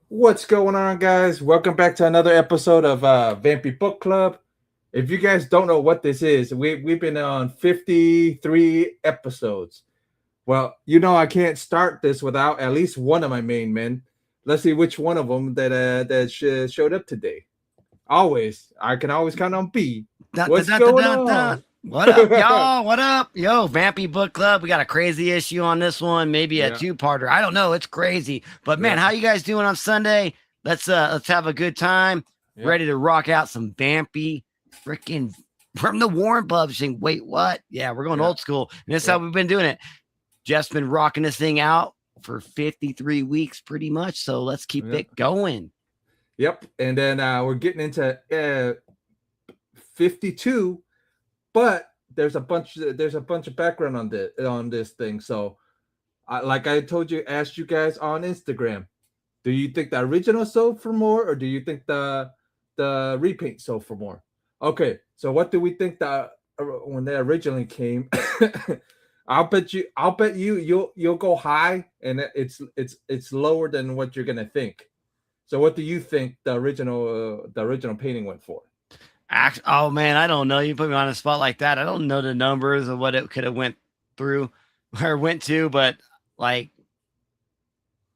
What's going on, guys? Welcome back to another episode of Vampy Book Club. If you guys don't know what this is, we've been on 53 episodes. Well, I can't start this without at least one of my main men. Let's see which one of them that showed up today. I can always count on B. Dun, dun, What's dun, dun, going dun, dun. on? What up, y'all? What up? Yo, Vampy Book Club. We got a crazy issue on this one, maybe a Yeah, two-parter. I don't know. It's crazy. But man, yeah, how you guys doing on Sunday? Let's have a good time. yeah, Ready to rock out some Vampy freaking from the Warren Publishing. Wait, what? Yeah, we're going yeah, old school. And that's yeah, how we've been doing it. Jeff's been rocking this thing out for 53 weeks pretty much. So let's keep yeah. it going. Yep. And then we're getting into 52. But there's a bunch of background on this thing. So, like I told you, asked you guys on Instagram, do you think the original sold for more, or do you think the repaint sold for more? Okay, so what do we think when they originally came? I'll bet you'll go high, and it's lower than what you're gonna think. So, what do you think the original painting went for? Oh man, I don't know. You put me on a spot like that. I don't know the numbers of what it could have went through or went to, but like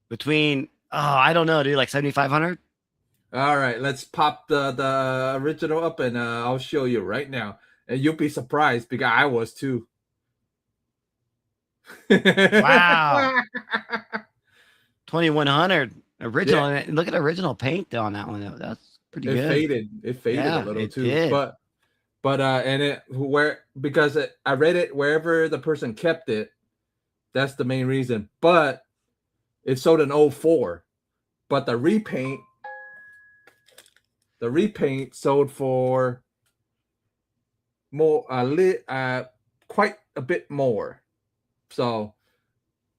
between I don't know, dude, like 7,500. All right, let's pop the original up, and I'll show you right now, and you'll be surprised because I was too. Wow, 2,100 original. Yeah, And look at original paint on that one. That's pretty it good. faded. It faded a Yeah, little it too, did. but and it where because I read it wherever the person kept it. That's the main reason. But it sold in '04. But the repaint sold for more quite a bit more. So,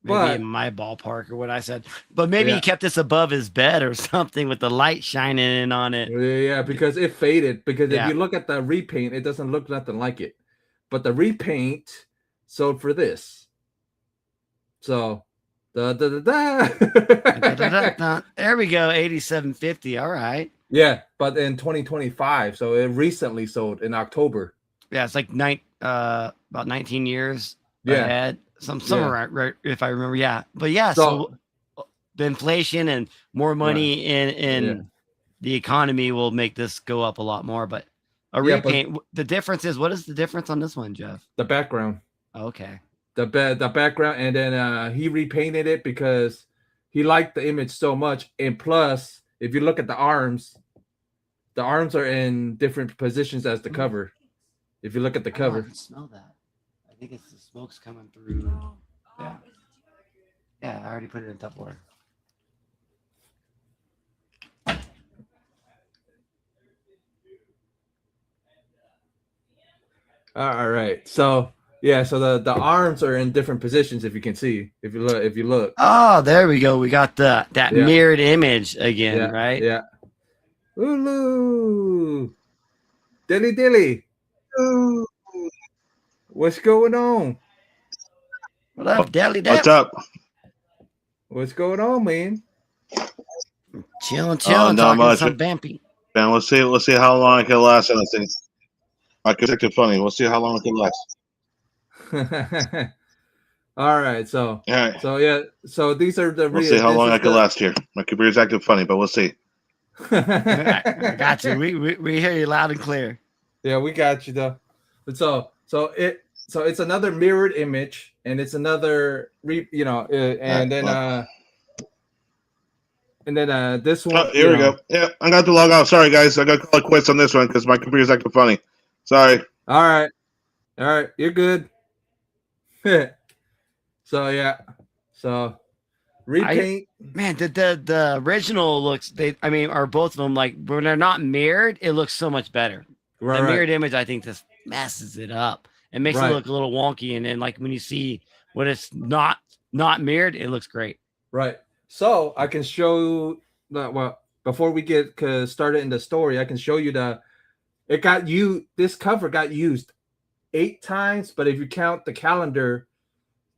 Maybe in but my ballpark or what I said, but maybe he yeah, kept this above his bed or something with the light shining in on it. yeah, because it faded. Because if Yeah. you look at the repaint, it doesn't look nothing like it. But the repaint sold for this. So, da da da da. There we go, 8750. All right. Yeah, but in 2025, so it recently sold in October. Yeah, it's like about 19 years Yeah, ahead. Somewhere yeah. right, if I remember. Yeah. But yeah, So, so the inflation and more right, money in yeah, the economy will make this go up a lot more. But a yeah, but repaint, the difference is, what is the difference on this one, Jeff? the background, Okay. the background, and then he repainted it because he liked the image so much. And plus, if you look at the arms are in different positions as the cover. If you look at the Oh, I cover, can smell that. I think it's the smoke's coming through. Yeah. Yeah, I already put it in Tupperware. all right. So yeah, so the arms are in different positions. If you can see, if you look, Oh, there we go. We got that yeah, mirrored image again, yeah, right? yeah. Ulu, dilly dilly. Ooh, What's going on? What up, Deli what's Dap? up? What's going on, man? Chilling, Not talking much, some vampy. man. Let's see how long I can last on this thing. I could take it funny. We'll see how long it can last. All right, so All right, so yeah, so these are the we'll see how this long is I can the last here. My computer's acting funny, but we'll see. I got you. We hear you loud and clear. Yeah, we got you though. But so it's another mirrored image, and it's another All right, well, and then this one, oh, here we go. Yeah, I got to log out. Sorry, guys. I got to call it quits on this one because my computer's acting funny. Sorry. all right, you're good. So yeah, so repaint. Man, the original looks. I mean, are both of them like when they're not mirrored? It looks so much better. Right, The right, mirrored image, I think, just messes it up. It makes it right, look a little wonky, and then like when you see when it's not mirrored, it looks great. right. So I can show well, before we get started in the story, I can show you this cover got used 8 times, but if you count the calendar,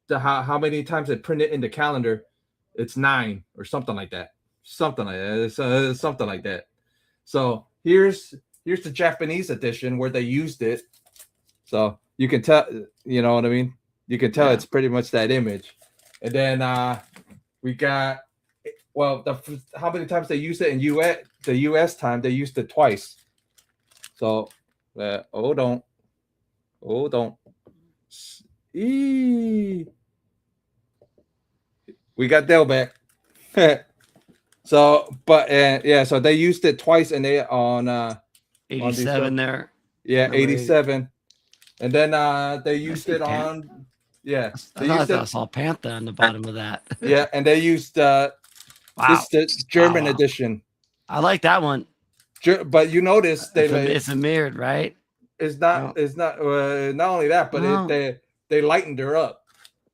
how many times it printed in the calendar, it's 9 or something like that. something like that. It's something like that. So here's the Japanese edition where they used it. So you can tell, you know what I mean? You can tell it's pretty much that image. And then we got, well, how many times they used it in the US time, they used it twice. So, hold on. We got Dell back. So, but so they used it twice and they on 87 there. Yeah, Number 80. And then they used it on I thought I saw Panther on the bottom of that. Yeah, and they used this the German edition. I like that one. But you notice it's a mirrored, right? It's not not only that, but they lightened her up.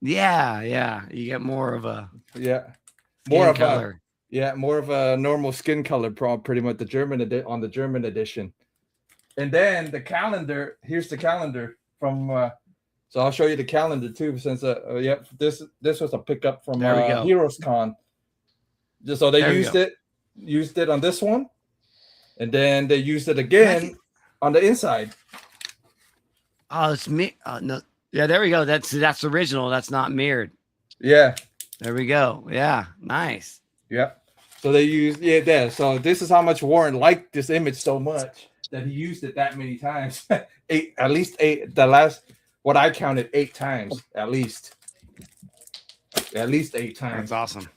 Yeah. You get more of a more of a normal skin color, pretty much on the German edition. And then the calendar. Here's the calendar from. So I'll show you the calendar too. Since this was a pickup from Heroes Con. So they used it on this one, and then they used it again on the inside. Oh, it's me. No, yeah, there we go. That's original. That's not mirrored. Yeah, there we go. Yeah, nice. Yep. So they used there. So this is how much Warren liked this image so much that he used it that many times. At least eight. The last. What I counted 8 times, at least 8 times. That's awesome.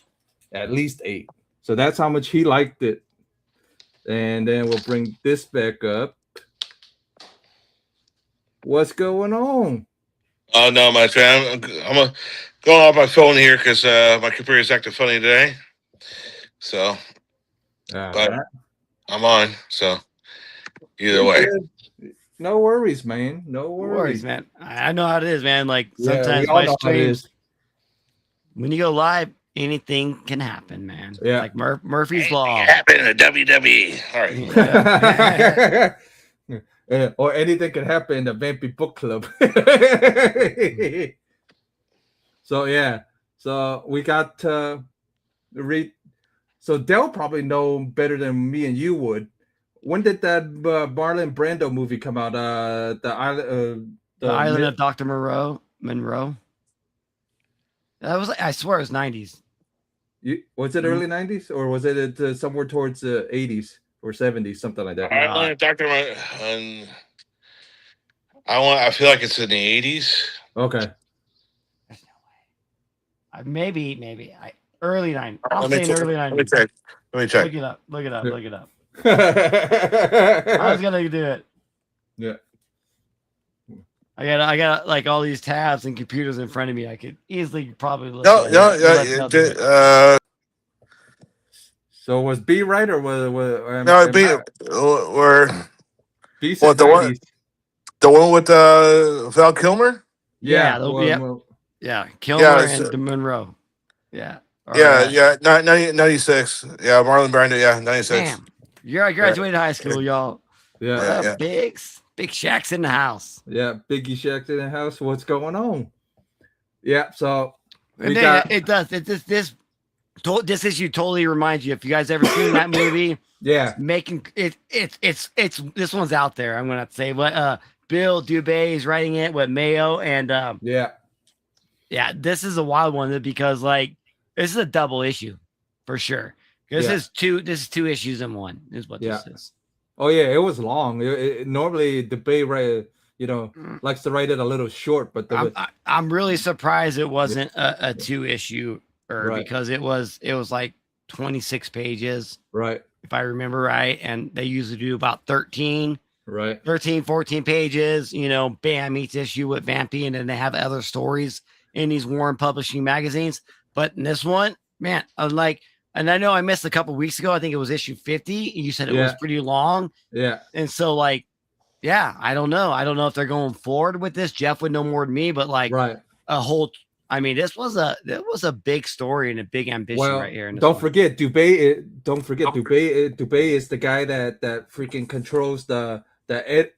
At least 8. So that's how much he liked it. And then we'll bring this back up. What's going on? Oh, no, my friend. I'm going off my phone here because my computer is acting funny today. So, but I'm on. So, either way. No worries, man. No worries, man. I know how it is, man. Like sometimes my streams, when you go live, anything can happen, man. Yeah, like Murphy's Law. Happen in the WWE. All right. Or anything can happen in the Vampy Book Club. So we got to read. So they'll probably know better than me and you would. When did that Marlon Brando movie come out? The Island of Dr. Monroe. That was, I swear, it was 90s. Was it early 90s or was it somewhere towards the 80s or 70s, something like that? Island of Dr. I feel like it's in the 80s. Okay. There's no way. Maybe early 90s. I'll say early 90s. Let me check. Look it up. I was gonna do it. Yeah. I got like all these tabs and computers in front of me. I could easily probably look. So was B right or was no B or B said the one with Val Kilmer? Yeah, Kilmer and Monroe. Yeah. 96. Yeah, Marlon Brando. Yeah, 96. Damn. I graduated high school, y'all. Yeah. Big Shaq's in the house. Yeah, Biggie Shaq's in the house. What's going on? Yeah, so it does. This issue totally reminds you. If you guys ever seen that movie, making it. It's this one's out there. I'm gonna say what Bill Dubay is writing it with Mayo and this is a wild one because like this is a double issue for sure. This is two issues in one, is what this is. Oh yeah, it was long. Normally Dubay likes to write it a little short, but I'm really surprised it wasn't a 2-issue because it was like 26 pages, right? If I remember right, and they usually do about 13, 14 pages. Bam, each issue with Vampy, and then they have other stories in these Warren Publishing magazines. But in this one, man, and I know I missed a couple weeks ago. I think it was issue 50. You said it was pretty long. Yeah. And so I don't know. I don't know if they're going forward with this. Jeff would know more than me, but a whole, this was a big story and a big ambition right here. Don't forget Dubay. Dubay is the guy that freaking controls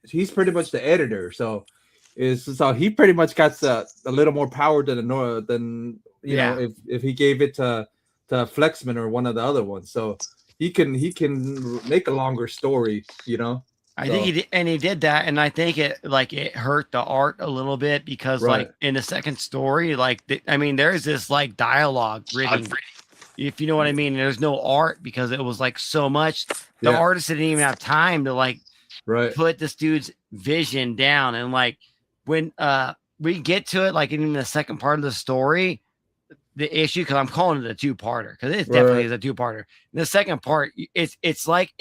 he's pretty much the editor. So he pretty much got a little more power than if he gave it to Flexman or one of the other ones. So he can make a longer story, you know. I think he did that, and I think it hurt the art a little bit because like in the second story, there's this like dialogue written, if you know what I mean. There's no art because it was like so much. The artist didn't even have time to like put this dude's vision down, and like when we get to it, like in the second part of the story, the issue, because I'm calling it a two-parter because it definitely is a two-parter. In the second part, it's like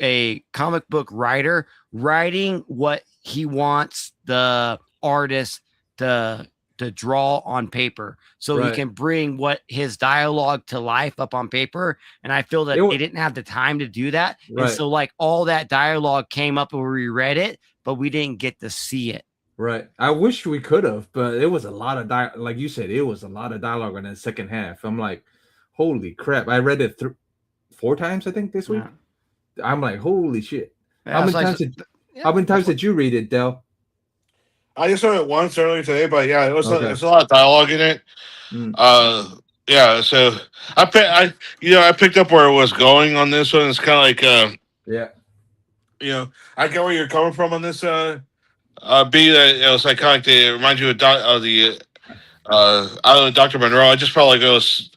a comic book writer writing what he wants the artist to draw on paper, so he can bring what his dialogue to life up on paper. And I feel that they didn't have the time to do that, and so like all that dialogue came up when we read it, but we didn't get to see it. Right. I wish we could have, but it was a lot of like you said, it was a lot of dialogue in the second half. I'm like, holy crap! I read it 4 times, I think, this week. I'm like, holy shit! How many times did you read it, Del? I just saw it once earlier today, but yeah, it was there's a lot of dialogue in it. Yeah, so I picked up where it was going on this one. It's kind of like I get where you're coming from on this. B, that it was like kind of like they remind you of the Island of Dr. Monroe. I just felt like it was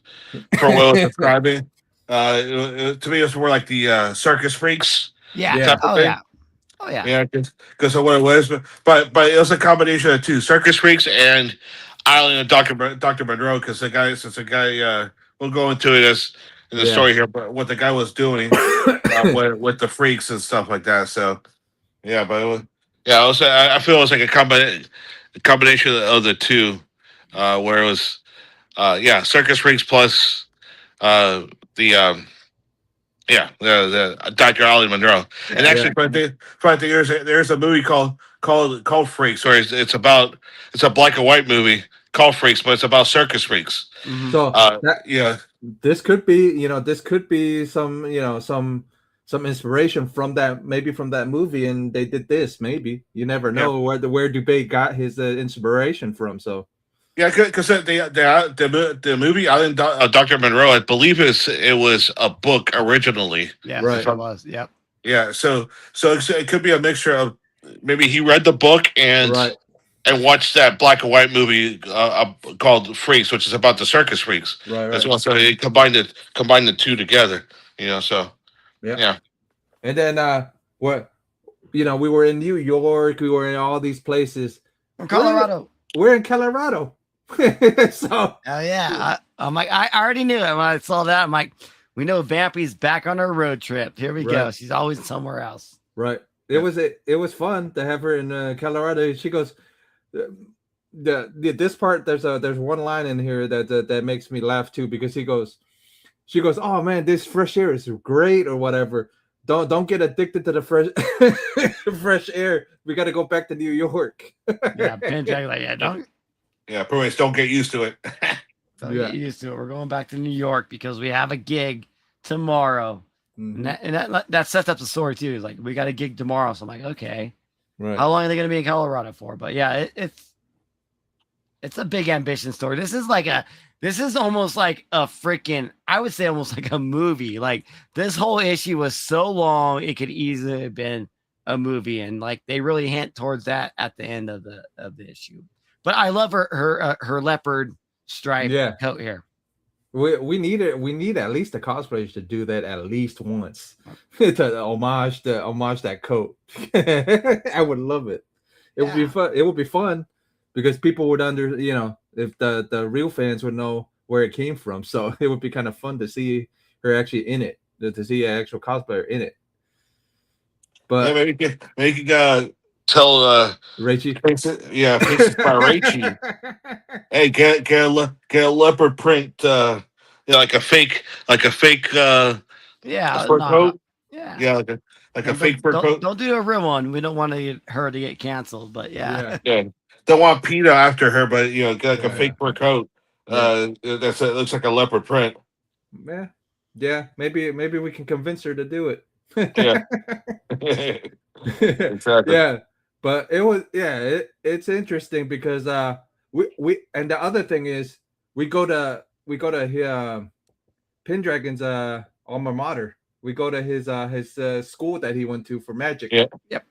for what it was describing. To me, it was more like the Circus Freaks. Oh yeah, because of what it was, but it was a combination of two: Circus Freaks and Island of Dr. Monroe. Because the guy, we'll go into it as in the story here, but what the guy was doing with the freaks and stuff like that. So yeah, but it was, I feel it was like a combination of the two, where it was Circus Freaks plus the Dr. Ollie Monroe. And actually, there's a movie called Freaks, where it's a black and white movie called Freaks, but it's about circus freaks. Mm-hmm. So this could be some inspiration from that, maybe from that movie, and they did this. Maybe you never know where Dubé got his inspiration from. So. Yeah, because the movie Island of Dr. Monroe, I believe it was a book originally. Yeah, it was. Yep. Yeah, so it could be a mixture of maybe he read the book and watched that black and white movie called Freaks, which is about the circus freaks. Right. As well, so he combined the two together. So yeah. And then we were in New York, we were in all these places. Colorado. We're in Colorado. So I'm like, I already knew it when I saw that. I'm like, we know Vampy's back on her road trip. Here we go. She's always somewhere else. Right. It was fun to have her in Colorado. She goes, this part. There's one line in here that makes me laugh too, because she goes, oh man, this fresh air is great or whatever. Don't get addicted to the fresh air. We got to go back to New York. Ben Jack, don't. Yeah, pretty much don't get used to it. Get used to it. We're going back to New York because we have a gig tomorrow. Mm-hmm. And that sets up the story too. It's like, we got a gig tomorrow. So I'm like, okay. Right. How long are they going to be in Colorado for? But yeah, it's a big ambition story. This is almost like a freaking, I would say almost like a movie. Like, this whole issue was so long, it could easily have been a movie. And like, they really hint towards that at the end of the issue. But I love her leopard stripe coat here. We need it. We need at least the cosplayers to do that at least once to homage that coat. I would love it. It would be fun. It would be fun because people would if the real fans would know where it came from. So it would be kind of fun to see her actually in it, to see an actual cosplayer in it. But maybe you can tell Rachie. Faces by Rachie. Hey, get a leopard print, like a fake fur coat. Yeah, like a fake fur coat. Don't do a real one. We don't want her to get canceled, but yeah. Don't want PETA after her, but get like a fake fur coat. It looks like a leopard print. Yeah. Maybe we can convince her to do it. Exactly. Yeah. But it was it's interesting because we and the other thing is we go to Pendragon's alma mater. We go to his school that he went to for magic. Yep.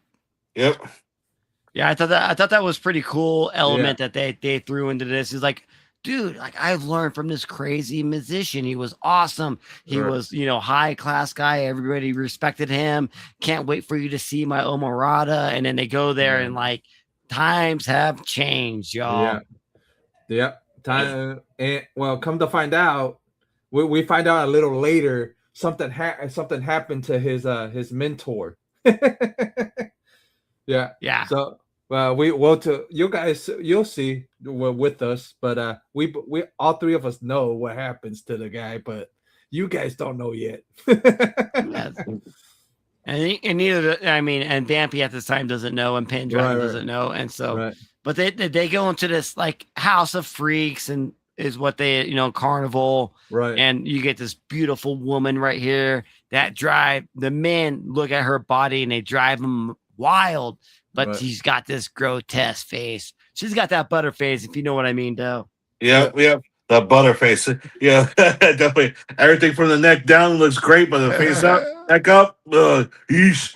Yeah, I thought that was pretty cool element that they threw into this. He's like, dude, like I've learned from this crazy musician. He was awesome. He was, high class guy. Everybody respected him. Can't wait for you to see my Omerata. And then they go there and like times have changed, y'all. Yeah. Time and well, come to find out, we find out a little later something happened to his mentor. Yeah. So you guys you'll see with us, but we all three of us know what happens to the guy, but you guys don't know yet. And neither, and Vampy at this time doesn't know, and Pendragon doesn't know, and so, but they go into this like house of freaks, and is what they carnival, right? And you get this beautiful woman right here that drive the men look at her body and they drive them wild, but she's got this grotesque face. She's got that butter face, if you know what I mean, though. Yeah. The butter face. Yeah, definitely. Everything from the neck down looks great, but the face up, neck up, yeesh.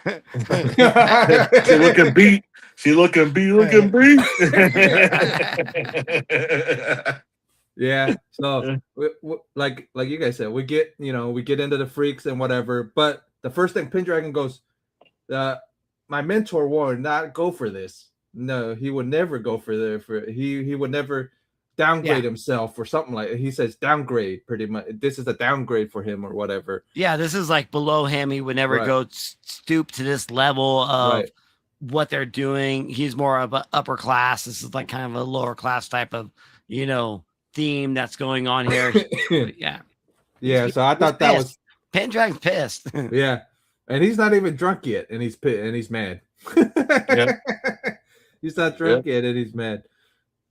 She looking beat. Yeah. So like you guys said, we get into the freaks and whatever. But the first thing Pendragon goes, my mentor would not go for this. No, he would never go for he would never downgrade himself or something like it. He says downgrade pretty much. This is a downgrade for him or whatever. Yeah, this is like below him. He would never go stoop to this level of what they're doing. He's more of an upper class. This is like kind of a lower class type of theme that's going on here. Yeah. So I thought that was Pendragon's pissed. Yeah, and he's not even drunk yet, and he's mad. He's not drunk yet, and he's mad.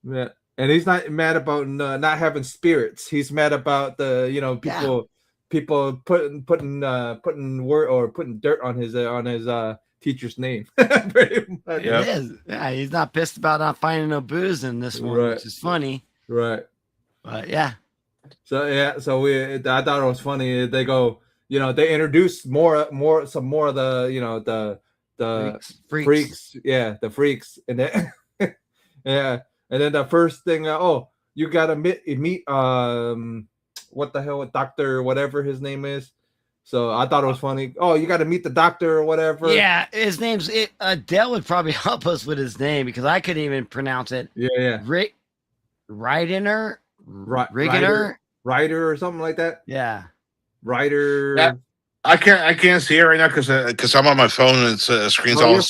Yeah. And he's not mad about not having spirits. He's mad about the people putting dirt on his teacher's name. Pretty much. It is. Yeah, he's not pissed about not finding no booze in this one, which is funny. Right. But yeah. So I thought it was funny. They go, they introduce some more of the freaks. Yeah, the freaks, and then And then the first thing, you gotta meet what the hell, Dr. whatever his name is. So I thought it was funny. Oh, you got to meet the doctor or whatever. Yeah, his name's Dell would probably help us with his name because I couldn't even pronounce it. Yeah. Ryder or something like that. Yeah, Ryder. Yeah. I can't see it right now because I'm on my phone and it's screen's all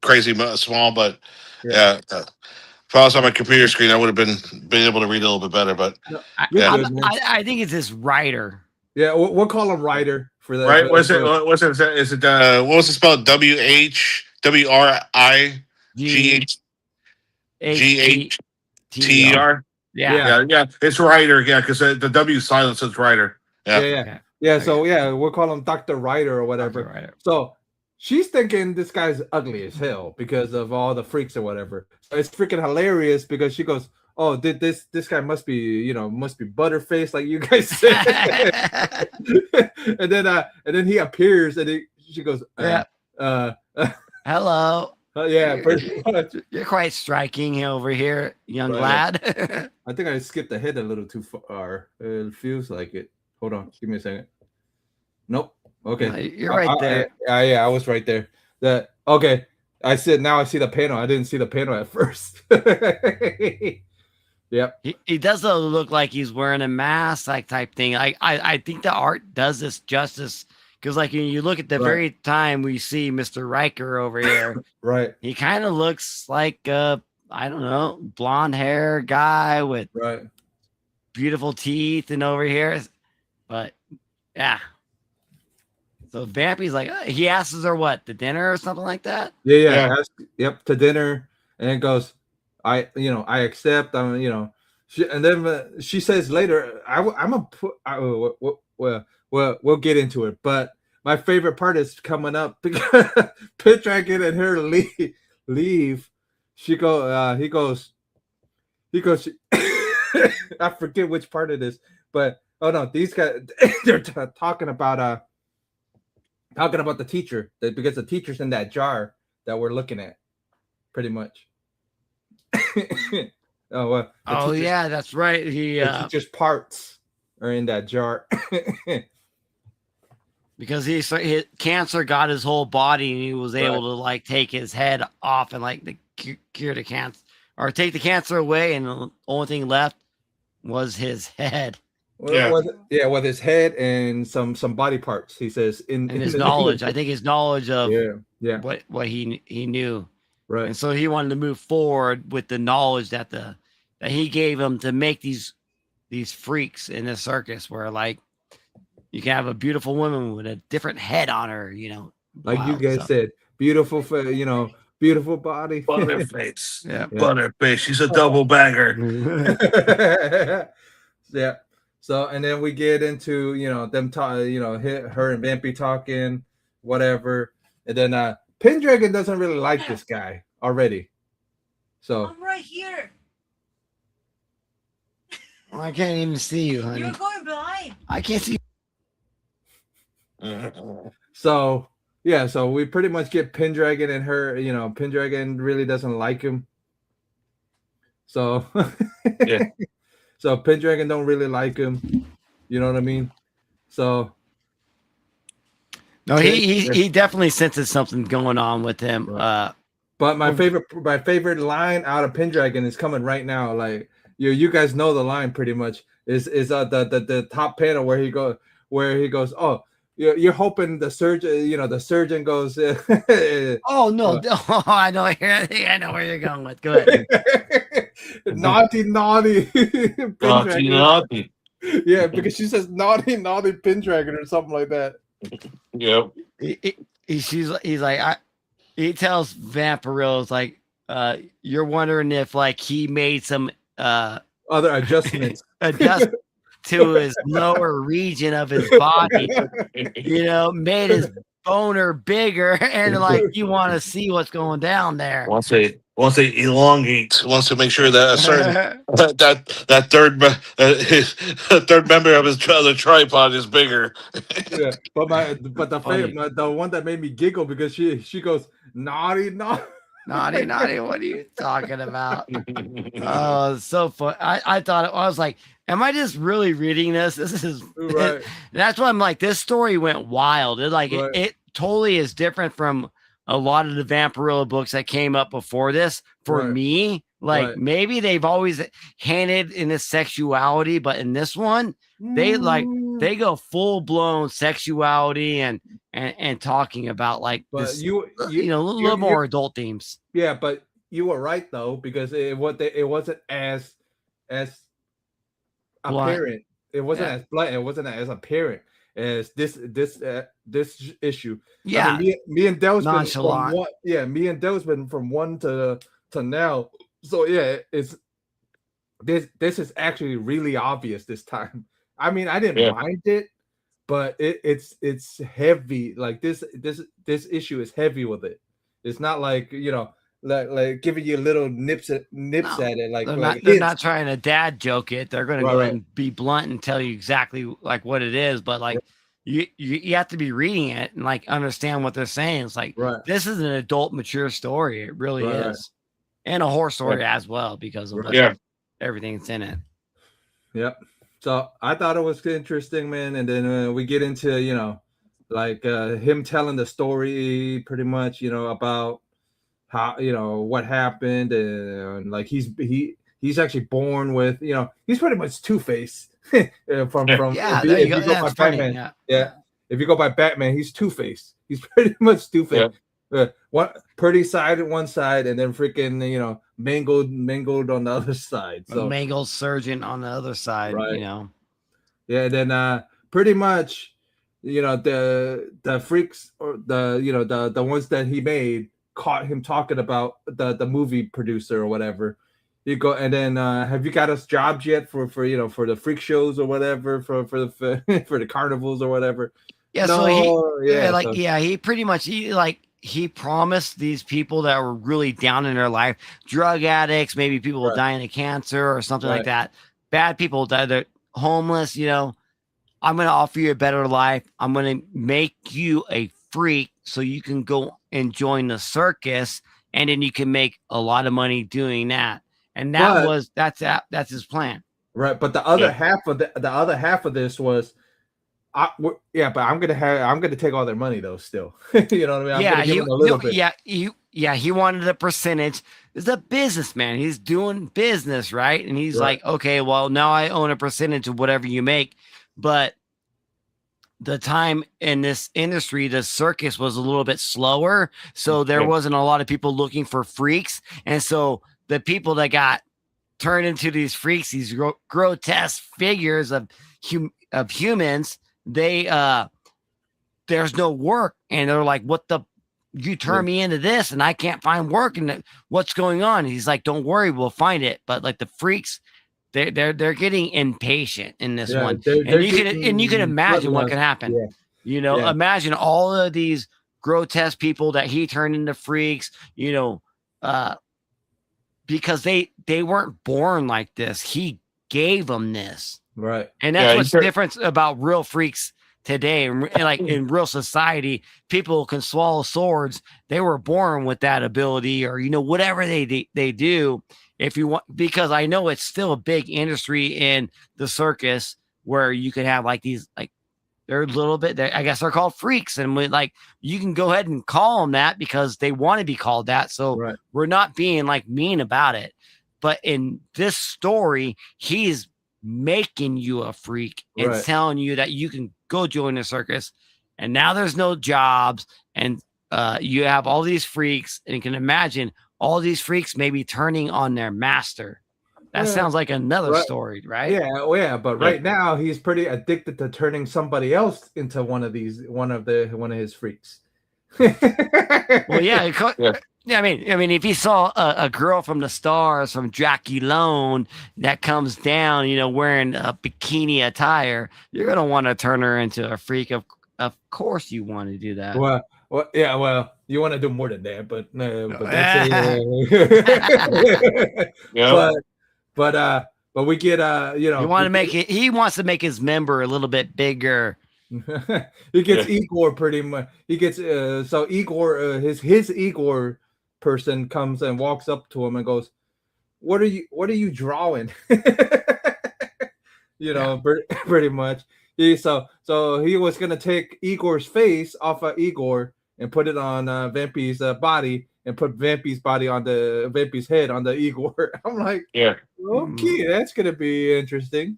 crazy small. But yeah. If I was on my computer screen, I would have been able to read a little bit better. But I think it's this Ryder. Yeah, we'll call him Ryder for that. Right? What's it? Is it? What was it spelled? WHWRIGHTER. Yeah. It's Ryder. Yeah, because the W is silent, so it's Ryder. Yeah. So we'll call him Dr. Ryder or whatever. Ryder. So she's thinking this guy's ugly as hell because of all the freaks or whatever. So it's freaking hilarious because she goes, "Oh, this guy must be butterface like you guys said." and then he appears and she goes, "Hello." Pretty much. You're quite striking over here, young lad. I think I skipped ahead a little too far. It feels like it. Hold on, give me a second. Nope. Okay, you're right there. I was right there. Okay. I said now I see the panel. I didn't see the panel at first. Yep. He does look like he's wearing a mask, like type thing. I think the art does this justice because, like, you look at the very time we see Mr. Riker over here, right? He kind of looks like I don't know, blonde hair guy with beautiful teeth, and over here, but yeah. So Vampy's like, he asks her what, to dinner or something like that? Yeah. To dinner, and it goes, I accept. And then she says later, we'll get into it. But my favorite part is coming up because Pendragon and her leave. He goes. I forget which part it is, but Oh no, these guys they're talking about the teacher because the teacher's in that jar that we're looking at, pretty much. Oh yeah, that's right. The teacher's parts are in that jar. Because his cancer got his whole body, and he was able to like take his head off and like cure the cancer, or take the cancer away, and the only thing left was his head. With his head and some body parts. He says in his knowledge. I think his knowledge of what he knew. Right. And so he wanted to move forward with the knowledge that he gave him to make these freaks in the circus, where like you can have a beautiful woman with a different head on her, like you guys said, beautiful, beautiful body, butterface, butterface. She's a double bagger. Yeah. So, and then we get into them her and Vampy talking, whatever, and then Pendragon doesn't really like this guy already. So I'm right here. Well, I can't even see you, honey. You're going blind. I can't see. So we pretty much get Pendragon and her. Pendragon really doesn't like him. So yeah. So Pendragon don't really like him. You know what I mean? So no, he definitely senses something going on with him. Right. But my favorite line out of Pendragon is coming right now. Like you guys know the line pretty much is the top panel where he goes, oh, you're hoping the surgeon goes. Oh no! Oh, I know where you're going with. Go ahead. naughty. Naughty. Yeah, because she says naughty Pendragon or something like that. Yep. He's like, he tells Vampirella, like, you're wondering if like he made some other adjustments to his lower region of his body, made his boner bigger, and like you want to see what's going down there. Once they elongate, wants to make sure that a certain that third member of the tripod is bigger. Yeah, but the one that made me giggle because she goes naughty. What are you talking about? Oh, so fun. I thought I was like, am I just really reading this? This is right. That's why I'm like, this story went wild. It totally is different from a lot of the Vampirella books that came up before this. For me, like maybe they've always hinted in this sexuality, but in this one, they go full blown sexuality and talking about like this, a little more adult themes. Yeah, but you were right though, because it wasn't as apparent. It wasn't as blunt. It wasn't as apparent as this issue. Yeah, I mean, me and Del's been nonchalant. Me and Del's been from one to now. So yeah, it's this is actually really obvious this time. I mean, I didn't mind it, but it's heavy. Like this issue is heavy with it. It's not like like giving you little nips at it. Like they're not trying to dad joke it. They're going to go and be blunt and tell you exactly like what it is. But like you have to be reading it and like understand what they're saying. It's like this is an adult, mature story. It really is, and a horror story as well because of everything that's in it. Yep. So I thought it was interesting, man. And then we get into him telling the story pretty much, about how what happened, and like he's actually born with he's pretty much Two-Face from there you go. That's funny. Batman. Yeah, if you go by Batman, he's Two-Face. He's pretty much Two-Face. One pretty side at one side, and then freaking mangled on the other side. So mangled surgeon on the other side. Yeah, and then pretty much the freaks or the ones that he made caught him talking about the movie producer or whatever. You go, and then have you got us jobs yet for the freak shows or whatever, for the carnivals or whatever? Yeah, no, so he pretty much he promised these people that were really down in their life, drug addicts, maybe people dying of cancer or something like that, bad people that are homeless, I'm going to offer you a better life. I'm going to make you a freak so you can go and join the circus, and then you can make a lot of money doing that. And that's his plan. Right, but the other half of the other half of this was, but I'm gonna take all their money though. Still, you know what I mean? I'm gonna give them a little bit. He wanted a percentage. He's a businessman. He's doing business, right? And he's like, okay, well, now I own a percentage of whatever you make. But the time in this industry, the circus was a little bit slower, so there wasn't a lot of people looking for freaks, and so the people that got turned into these freaks, these grotesque figures of humans, there's no work, and they're like, what the, you turn me into this and I can't find work, and what's going on? And he's like, don't worry, we'll find it. But like the freaks, they're getting impatient in this one, and you can imagine what could happen. Imagine all of these grotesque people that he turned into freaks, because they weren't born like this. He gave them this. Right. And that's what's the difference about real freaks today. And like in real society, people can swallow swords. They were born with that ability, or, whatever they do. If you want, because I know it's still a big industry in the circus where you could have like these, like, they're a little bit, I guess they're called freaks. And you can go ahead and call them that because they want to be called that. So we're not being like mean about it. But in this story, he's making you a freak and telling you that you can go join the circus. And now there's no jobs. And you have all these freaks, and you can imagine all these freaks maybe turning on their master. That sounds like another story, right? Yeah, but right now he's pretty addicted to turning somebody else into one of his freaks. Well, I mean, if he saw a girl from the stars from Draculone that comes down, wearing a bikini attire, you're gonna want to turn her into a freak. Of course, you want to do that. Well, you want to do more than that, but but we get you want to make it. He wants to make his member a little bit bigger. He gets Igor pretty much. He gets so Igor, his Igor person comes and walks up to him and goes, "What are you drawing?" Pretty much. So he was gonna take Igor's face off of Igor and put it on Vampy's body, and put Vampy's body on the Vampy's head on the Igor. I'm like, okay, that's gonna be interesting.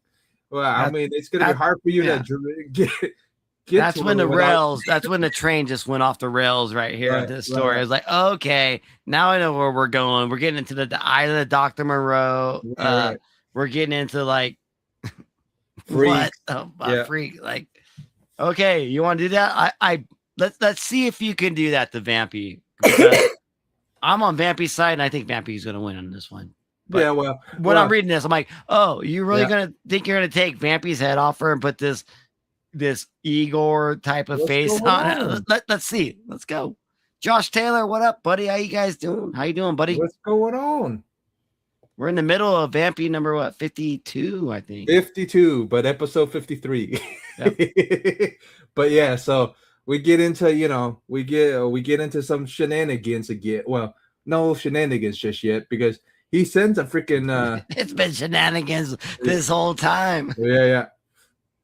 Well, I mean, it's gonna be hard for you to get. That's when that's when the train just went off the rails right here at this story. I was like, okay, now I know where we're going. We're getting into the island of Dr. Moreau. We're getting into like freak. Freak. Like, okay, you want to do that? Let's see if you can do that to Vampy. I'm on Vampy's side, and I think Vampy's going to win on this one. But when I'm reading this, I'm like, oh, you really gonna think you're gonna take Vampy's head off her and put this Igor type of face on it? Let's see. Let's go. Josh Taylor, what up, buddy? How you guys doing? How you doing, buddy? What's going on? We're in the middle of Vampy number 52, I think. 52, but episode 53. Yep. But so we get into we get into some shenanigans again. Well, no shenanigans just yet, because he sends a freaking it's been shenanigans this whole time. Yeah.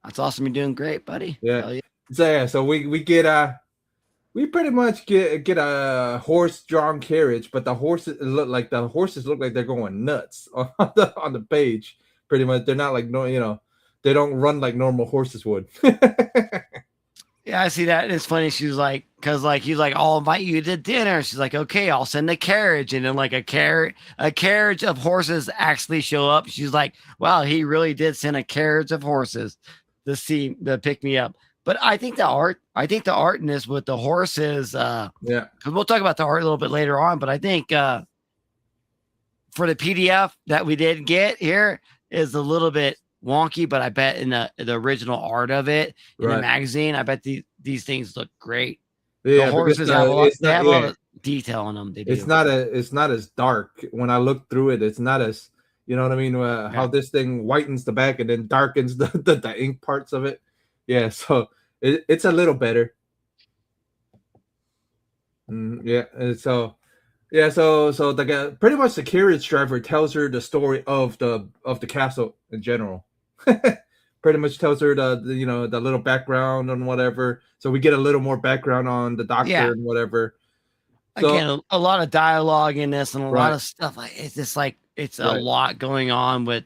That's awesome. You're doing great, buddy. Yeah. So we get we pretty much get a horse-drawn carriage, but the horses look like they're going nuts on the page. Pretty much, they're not like they don't run like normal horses would. Yeah, I see that. And it's funny. She was like, because like he's like, I'll invite you to dinner. She's like, okay, I'll send a carriage, and then like a carriage of horses actually show up. She's like, wow, he really did send a carriage of horses to pick me up. But I think the art in this with the horses, because we'll talk about the art a little bit later on. But I think for the PDF that we did get here is a little bit wonky, but I bet in the original art of it in the magazine, I bet these things look great. The horses have a lot of detail on them. It's not as dark. When I look through it, it's not as, you know what I mean? How this thing whitens the back and then darkens the ink parts of it. Yeah, so it's a little better. Yeah, and so the guy, pretty much the carriage driver tells her the story of the castle in general. Pretty much tells her the little background and whatever. So we get a little more background on the doctor and whatever. So, again, a lot of dialogue in this and a lot of stuff. Like it's just like it's a lot going on with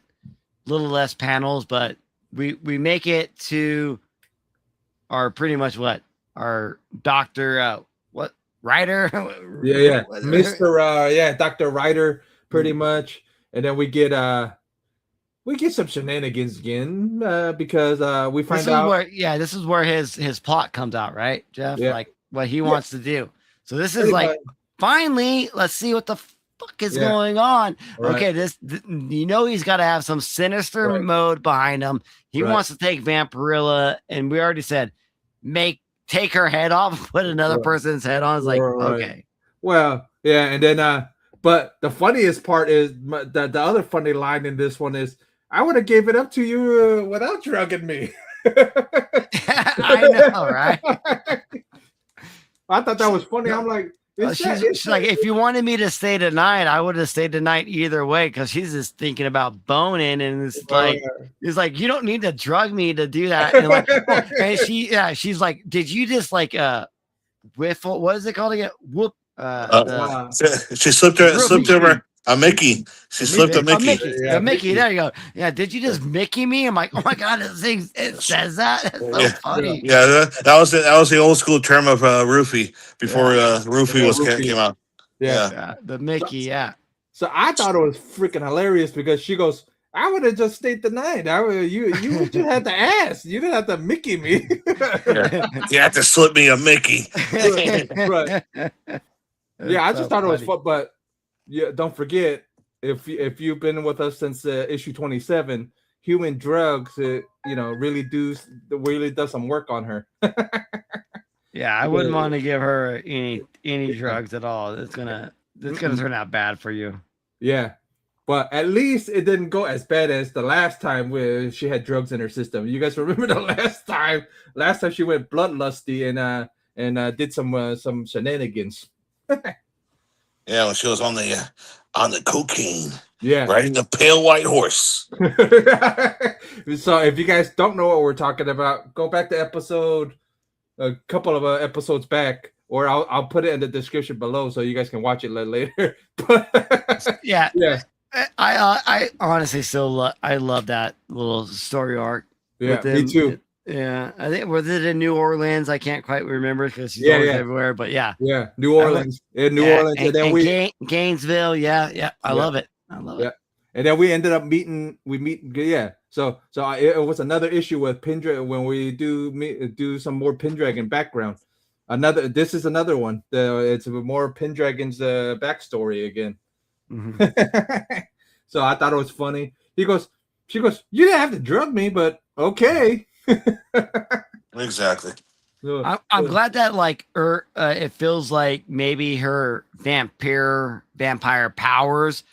little less panels, but we make it to our pretty much our doctor Ryder. Yeah. Mr. Dr. Ryder, pretty much. And then we get some shenanigans again because we find out this is where his plot comes out, right, Jeff? Yeah. Like what he wants to do. So this is like finally, let's see what the fuck is going on. Right. Okay, he's got to have some sinister mode behind him. He wants to take Vampirella, and we already said take her head off, put another person's head on. It's like okay. Well, yeah, and then but the funniest part is the other funny line in this one is, I would have gave it up to you without drugging me. I know, right? I thought that was funny. I'm like, she's like, if you wanted me to stay tonight, I would have stayed tonight either way, because she's just thinking about boning, and it's like you don't need to drug me to do that. And like, and she's like, did you just like whiffle? What is it called again? Whoop. She slipped over a Mickey. She slipped a Mickey. A Mickey. There you go. Yeah. Did you just Mickey me? I'm like, oh my god, it says that. That's so funny. Yeah, that was the old school term of roofie before roofie came out. Yeah, the Mickey. Yeah. So I thought it was freaking hilarious because she goes, I would have just stayed the night. You just had to ask. You didn't have to Mickey me. You had to slip me a Mickey. Right. Yeah, I just thought it was fun, but yeah, don't forget, if you've been with us since issue 27, human drugs, really does some work on her. Yeah, I wouldn't want to give her any drugs at all. It's gonna turn out bad for you. Yeah, but at least it didn't go as bad as the last time where she had drugs in her system. You guys remember the last time? Last time she went bloodlusty and did some shenanigans. Yeah, when she was on the cocaine. Yeah, riding the pale white horse. So if you guys don't know what we're talking about, go back to a couple of episodes back, or I'll put it in the description below so you guys can watch it later. yeah. I honestly still I love that little story arc. Yeah, me too. Yeah, I think was it in New Orleans? I can't quite remember because she's always everywhere. But yeah, New Orleans, and then Gainesville. Yeah, I love it. And then we ended up meeting. So it was another issue with Pendragon when we do some more Pendragon background. This is another one. It's more Pendragon's backstory again. Mm-hmm. So I thought it was funny. She goes, you didn't have to drug me, but okay. Exactly. I'm glad that it feels like maybe her vampire powers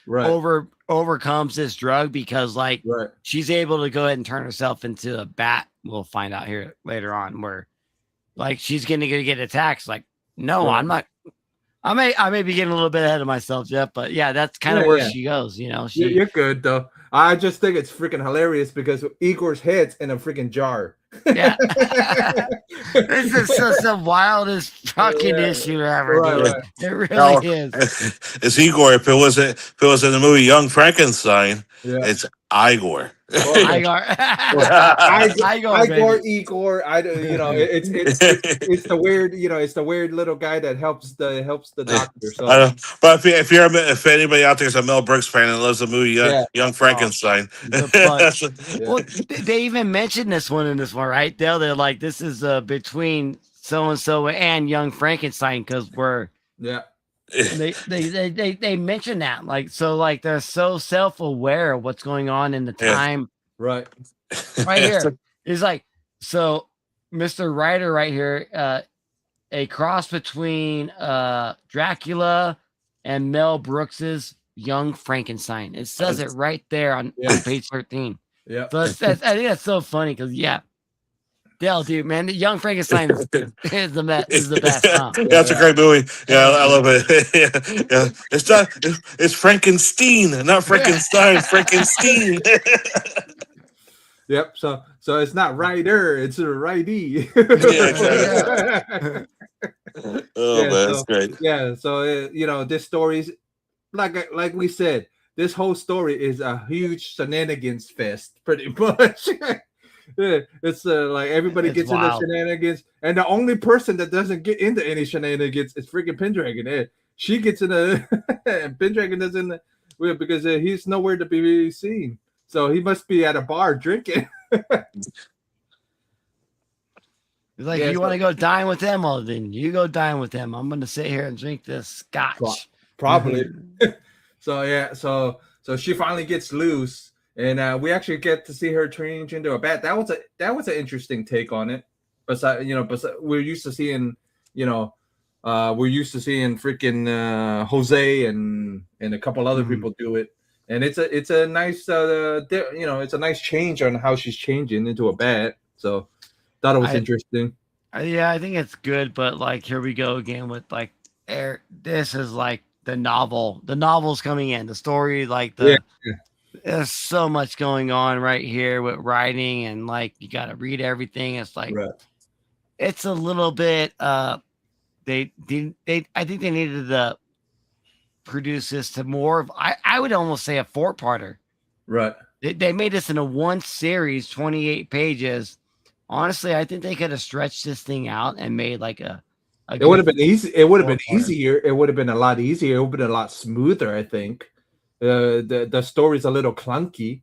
overcomes this drug, because she's able to go ahead and turn herself into a bat. We'll find out here later on where she's gonna get attacked. Like, no, I'm not. I may be getting a little bit ahead of myself, Jeff, but yeah, that's kind of where she goes. You're good though. I just think it's freaking hilarious because Igor's head's in a freaking jar. Yeah, this is just the wildest fucking issue ever. Right. It really is. It's Igor. If it was in the movie Young Frankenstein, it's Igor. Igor. Igor. It's the weird, it's the weird little guy that helps the doctor. So, but if anybody out there is a Mel Brooks fan and loves the movie Young Frankenstein, well, they even mentioned this one in this one, right? They're like, this is between so and so and Young Frankenstein, because we're They mention that they're so self-aware of what's going on in the time. Right here is so Mr. Ryder right here, a cross between Dracula and Mel Brooks's Young Frankenstein. It says it right there on page 13. Yeah, so I think that's so funny because Dale, dude, man, the Young Frankenstein is the best. Huh? Yeah, that's a great movie. Yeah, I love it. Yeah. It's Frankenstein, not Frankenstein. Frankenstein. Yep. So it's not rider, it's a righty. Yeah, exactly. Oh Yeah, man, so, that's great. Yeah, so this story's like we said, this whole story is a huge shenanigans fest, pretty much. Yeah, it's like everybody gets wild. into shenanigans, and the only person that doesn't get into any shenanigans is freaking Pendragon. She gets in and Pendragon doesn't, because he's nowhere to be seen. So he must be at a bar drinking. He's like, you want to go dine with them? Well, then you go dine with them. I'm going to sit here and drink this scotch. Probably. So she finally gets loose, and we actually get to see her change into a bat. That was an interesting take on it. Besides, we're used to seeing, freaking Jose and a couple other people do it. And it's a nice it's a nice change on how she's changing into a bat. So thought it was interesting. Yeah, I think it's good, but like here we go again with like this is like the novel. The novel's coming in. The story, like there's so much going on right here with writing, and like you got to read everything. It's like it's a little bit. I think they needed to produce this to more of, I would almost say a 4-parter. Right. They made this in a one series, 28 pages. Honestly, I think they could have stretched this thing out and made like a it would have been easy. It would have been easier. It would have been a lot easier. It would have been a lot smoother, I think. The story's a little clunky.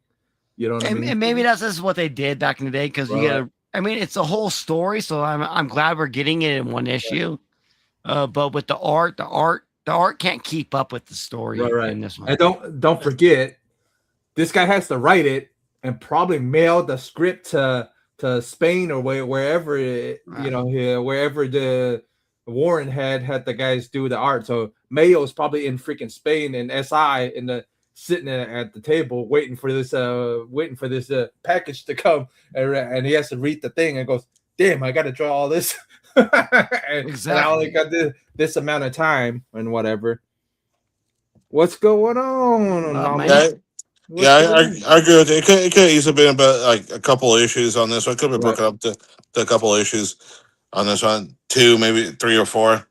You know what I mean? And maybe that's just what they did back in the day, because you gotta, I mean, it's a whole story, so I'm glad we're getting it in one issue. But with the art can't keep up with the story in this one. And don't forget, this guy has to write it and probably mail the script to Spain or wherever wherever the Warren had the guys do the art. So Mayo's probably in freaking Spain, and SI sitting at the table waiting for this package to come, and he has to read the thing and goes, "Damn, I got to draw all this." And I only got this amount of time and whatever. What's going on? I agree with you. It could have easily been about like a couple of issues on this one. It could have been broken up to a couple of issues on this one, 2, maybe 3 or 4.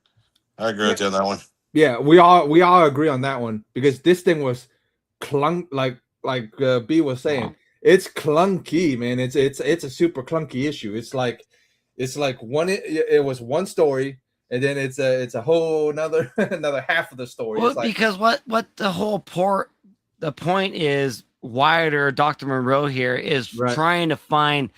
I agree with you on that one. Yeah, we all agree on that one, because this thing was like B was saying, it's clunky, man. It's a super clunky issue. It's like it was one story, and then it's a whole another half of the story. Well, because what the point is, Wyatt or Dr. Monroe here is trying to find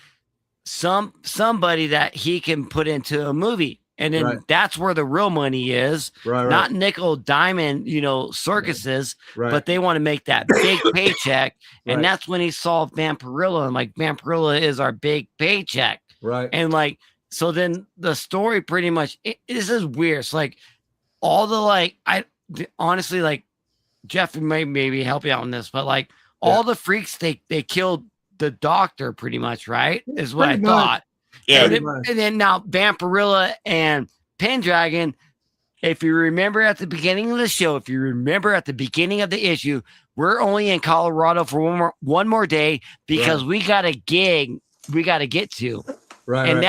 somebody that he can put into a movie, and then that's where the real money is. Not nickel diamond, circuses, but they want to make that big paycheck, and that's when he saw Vampirella, and like Vampirella is our big paycheck, and like. So then the story pretty much, this is weird. It's like all the honestly, like Jeff may maybe help you out on this, but like all the freaks, they killed the doctor pretty much, right? Is what I thought. Yeah. And then now Vampirella and Pendragon, if you remember at the beginning of the show, if you remember at the beginning of the issue, we're only in Colorado for one more day because we got a gig we got to get to. And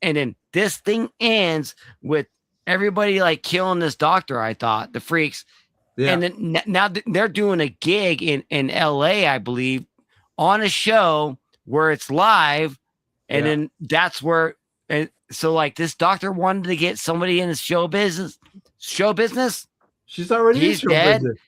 then this thing ends with everybody like killing this doctor. I thought the freaks, and then now they're doing a gig in LA, I believe, on a show where it's live, and then that's where. And so, like, this doctor wanted to get somebody in the show business. She's already in show dead. Business.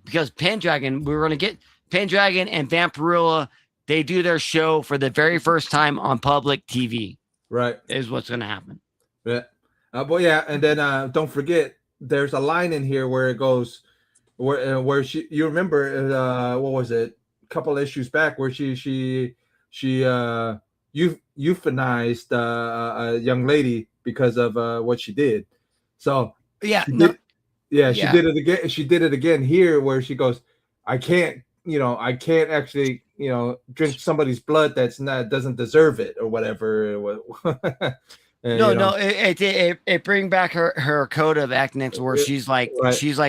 Because Pendragon, we were going to get Pendragon and Vampirella. They do their show for the very first time on public TV. Right. Is what's going to happen. Yeah. And then don't forget, there's a line in here where it goes, where she, you remember, what was it? A couple issues back where she euthanized a young lady because of what she did. So she did it again. She did it again here where she goes, I can't actually drink somebody's blood that's doesn't deserve it or whatever. No, it bring back her code of ethics where she's like,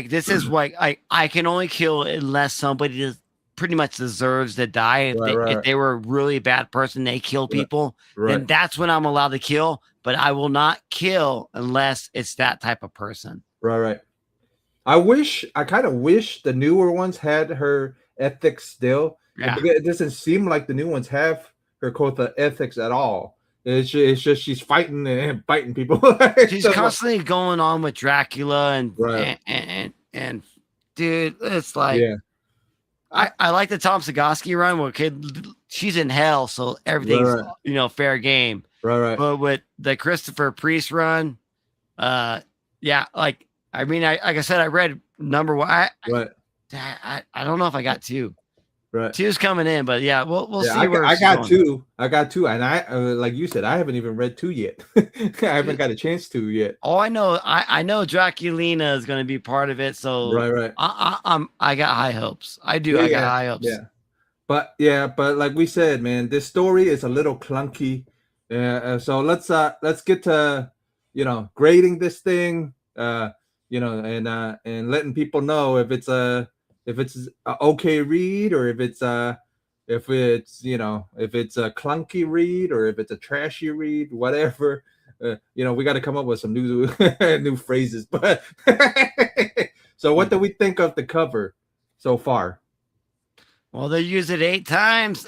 this is what I can only kill unless somebody pretty much deserves to die. If they were a really bad person, they kill people, then that's when I'm allowed to kill. But I will not kill unless it's that type of person. Right. I kind of wish the newer ones had her ethics still. Yeah. It doesn't seem like the new ones have her code of ethics at all. It's just she's fighting and biting people. She's constantly going on with Dracula and dude, it's like I like the Tom Sagosky run where she's in hell, so everything's fair game. Right. But with the Christopher Priest run, like I said, I read number one. I don't know if I got two. Right. Two's coming in, but we'll see. I got two. And I like you said, I haven't even read 2 yet. I haven't got a chance to yet. Oh, I know. I know Draculina is going to be part of it. So right. I got high hopes. I do. I got high hopes. But like we said, man, this story is a little clunky. So let's get to grading this thing. And letting people know if it's a okay read or if it's a clunky read or if it's a trashy read, whatever. We got to come up with some new new phrases. But so what do we think of the cover so far? Well, they use it 8 times.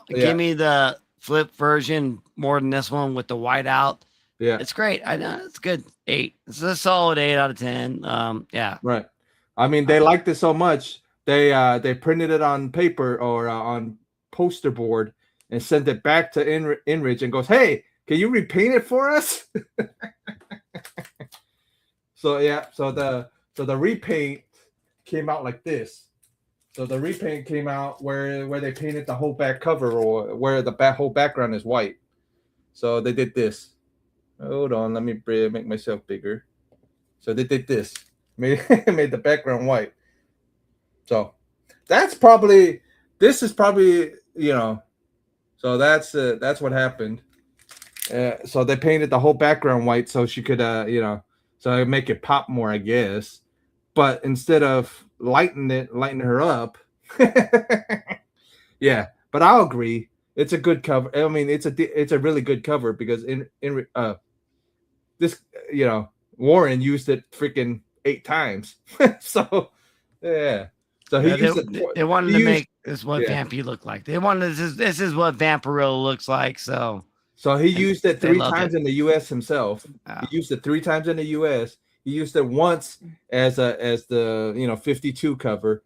Give me the flip version more than this one with the white out. Yeah, it's great. I know it's good. 8. It's a solid 8 out of 10. Right. I mean, they liked it so much they printed it on paper or on poster board and sent it back to Inridge and goes, "Hey, can you repaint it for us?" So the repaint came out like this. So the repaint came out where they painted the whole back cover or where the whole background is white. So they did this. Hold on, let me make myself bigger. So they did this, made the background white. So this is probably, so that's what happened. So they painted the whole background white so she could, so make it pop more, I guess. But instead of lighten her up, yeah. But I'll agree, it's a good cover. I mean, it's a really good cover because this, Warren used it freaking 8 times. So yeah. So he used it. They wanted to make this what Vampy looked like. They wanted this is what Vampirella looks like. So he used it 3 times in the U.S. himself. He used it 3 times in the U.S. He used it once as the 52 cover.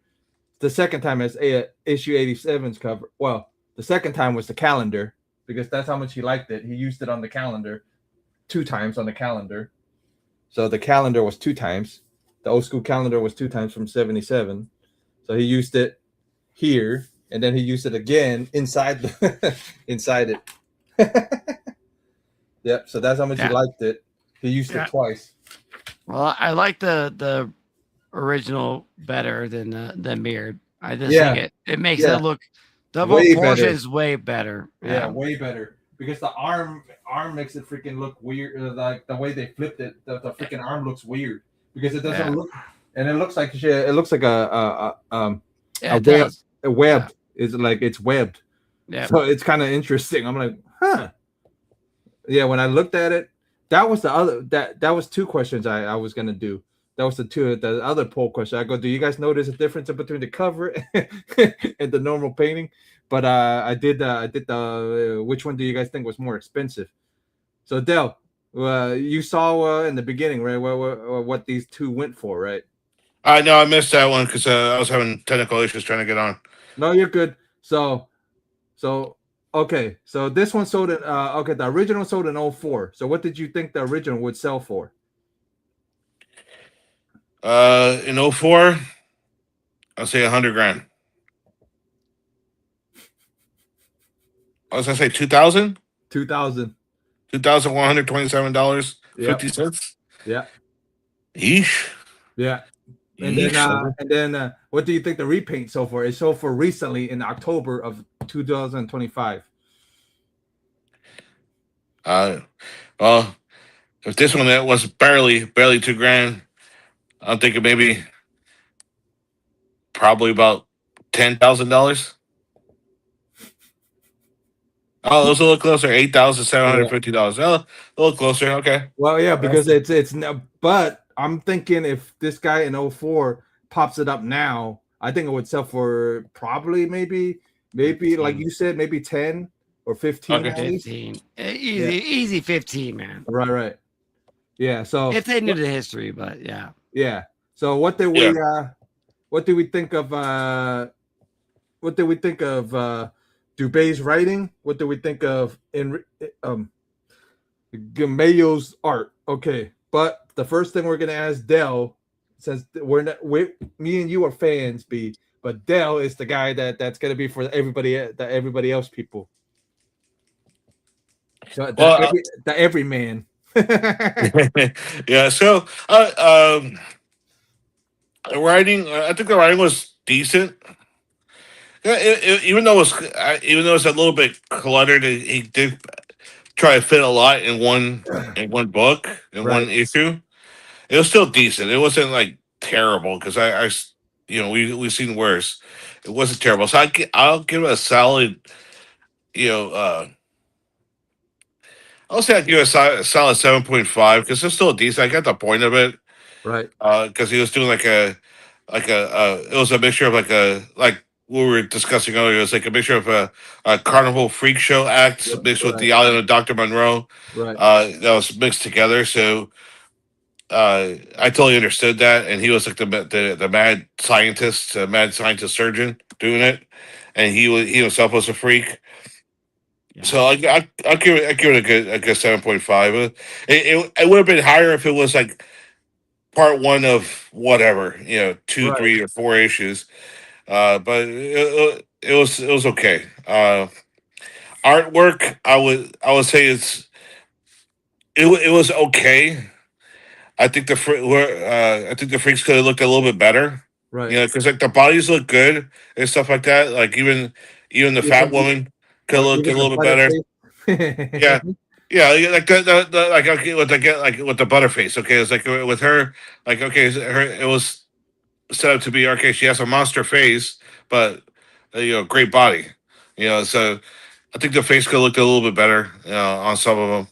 The second time as issue 87's cover. Well, the second time was the calendar because that's how much he liked it. He used it on the calendar 2 times on the calendar. So the calendar was 2 times. The old school calendar was 2 times from 77. So he used it here, and then he used it again inside it. Yep. So that's how much he liked it. He used it twice. Well, I like the original better than mirrored. I just think it makes it look double proportions way better. Yeah, way better because the arm makes it freaking look weird. Like the way they flipped it, the freaking arm looks weird because it doesn't look. And it looks like a web. Is like it's webbed. Yeah. So it's kind of interesting. I'm like, huh. Yeah. When I looked at it, that was the other that was 2 questions I was gonna do. That was the other poll question. I go, do you guys notice a difference between the cover and the normal painting? But I did the which one do you guys think was more expensive? So Del, you saw in the beginning, right? What these 2 went for, right? No, I missed that one because I was having technical issues trying to get on. No, you're good. So okay. So this one sold in the original sold in 04. So what did you think the original would sell for? In 04, I'll say $100,000. I was gonna say 2,000. $2,127.50. Yeah. Eesh. Yeah. And then what do you think the repaint sold for? It sold for recently in October of 2025. Well, if this one that was barely $2,000, I'm thinking maybe probably about $10,000. Oh, it was a little closer, $8,750. Oh, a little closer. Okay. Well, yeah, because it's no, but I'm thinking if this guy in 04 pops it up now, I think it would sell for probably maybe 15. Like you said, maybe 10 or 15. Okay. 15. Easy 15, man. Right. Yeah. So if they knew the history, but yeah. Yeah. So what did we think of Dubé's writing? What do we think of Gamayo's art? Okay, but the first thing we're gonna ask Dell, since me and you are fans, but Dell is the guy that's gonna be for everybody else people. So the everyman. Yeah. So writing, I think the writing was decent. Even though it's a little bit cluttered, he did try to fit a lot in one book in one issue. It was still decent. It wasn't like terrible because we've seen worse. It wasn't terrible, so I'll give it a solid. I'll say I'd give it a solid 7.5 because it's still decent. I got the point of it, right? Because he was doing it was a mixture of like what we were discussing earlier. It was like a mixture of a carnival freak show act mixed with the island of Dr. Monroe. Right. That was mixed together. So I totally understood that, and he was like the mad scientist surgeon doing it, and he himself was a freak. Yeah. So I'll give it a good 7.5. It would have been higher if it was like part one of whatever, 2, 3, or 4 issues. But it was okay. Artwork, I would say it was okay. I think the freaks could have looked a little bit better, right? Because like the bodies look good and stuff like that. Like even the fat woman could have looked a little bit better. Yeah, like with the butterface. Okay, it's like with her, like okay, it was set up to be okay. She has a monster face, but great body. So I think the face could have looked a little bit better on some of them.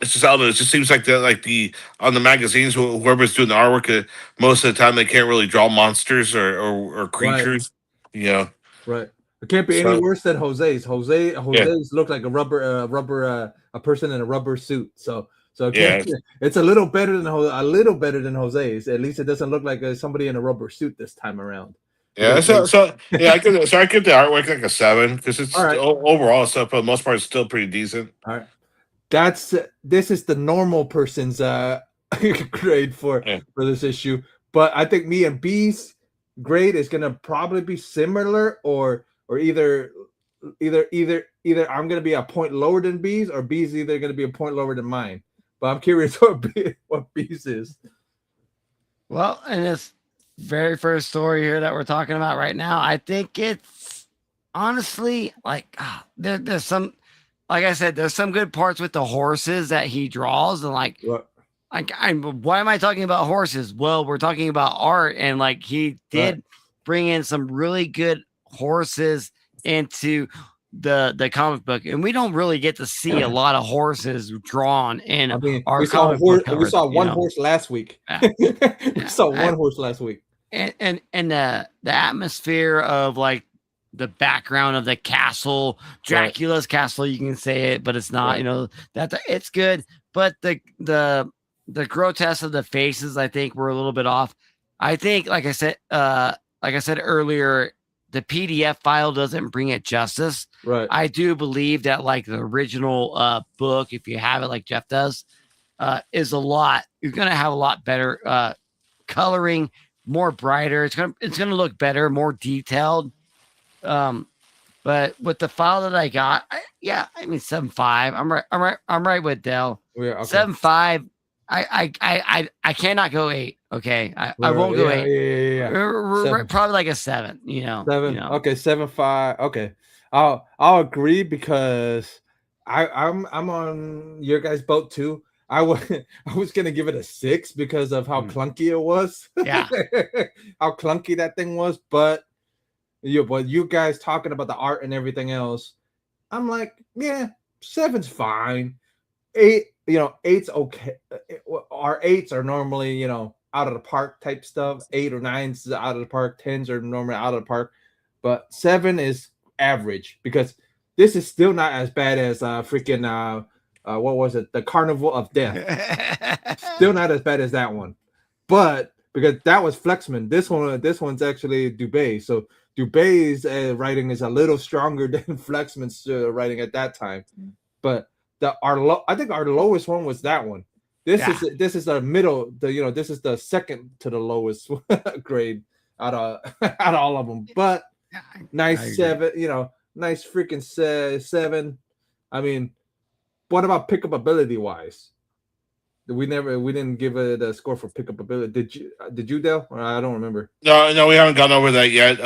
It's just, I don't know. It just seems like on the magazines, whoever's doing the artwork, most of the time they can't really draw monsters or creatures. Right. It can't be any worse than Jose's. Jose's look like a person in a rubber suit. So it's a little better than Jose's. At least it doesn't look like somebody in a rubber suit this time around. Yeah, I give the artwork like a 7 because it's overall stuff for the most part it's still pretty decent. All right. This is the normal person's grade for this issue, but I think me and B's grade is gonna probably be similar, or either I'm gonna be a point lower than B's, or B's either gonna be a point lower than mine. But I'm curious what B's is. Well, in this very first story here that we're talking about right now, I think it's honestly like there's some. Like I said, there's some good parts with the horses that he draws, and why am I talking about horses? Well, we're talking about art, and like he did bring in some really good horses into the comic book, and we don't really get to see a lot of horses drawn in our comic book covers, we saw one horse last week. We saw one horse last week, and the atmosphere of like the background of the castle, Dracula's castle, you can say it, but it's not, it's good. But the grotesque of the faces, I think, were a little bit off. I think, like I said earlier, the PDF file doesn't bring it justice. Right. I do believe that like the original book, if you have it like Jeff does, is you're gonna have a lot better coloring, more brighter. It's gonna look better, more detailed. But with the file that I got, 7.5. I'm right with Dell. Yeah, okay. 7.5. I cannot go 8. Okay, I won't go 8. Yeah. We're probably like a 7. 7. Okay, 7.5. Okay, I'll agree because I'm on your guys' boat too. I was gonna give it a 6 because of how clunky it was. Yeah, how clunky that thing was. But you guys talking about the art and everything else, I'm like, yeah, 7's fine. 8, 8's okay. Our 8s are normally, out of the park type stuff. 8 or 9's out of the park. 10s are normally out of the park. But 7 is average because this is still not as bad as freaking what was it? The Carnival of Death. Still not as bad as that one. But because that was Flexman, this one's actually Dubé. So Dubé's writing is a little stronger than Flexman's writing at that time. But I think our lowest one was that one. This is the middle. This is the second to the lowest grade out of all of them. But nice 7. Nice freaking 7. I mean, what about pickup ability wise? We didn't give it a score for pickup ability. Did you, Dale? I don't remember. No, we haven't gone over that yet.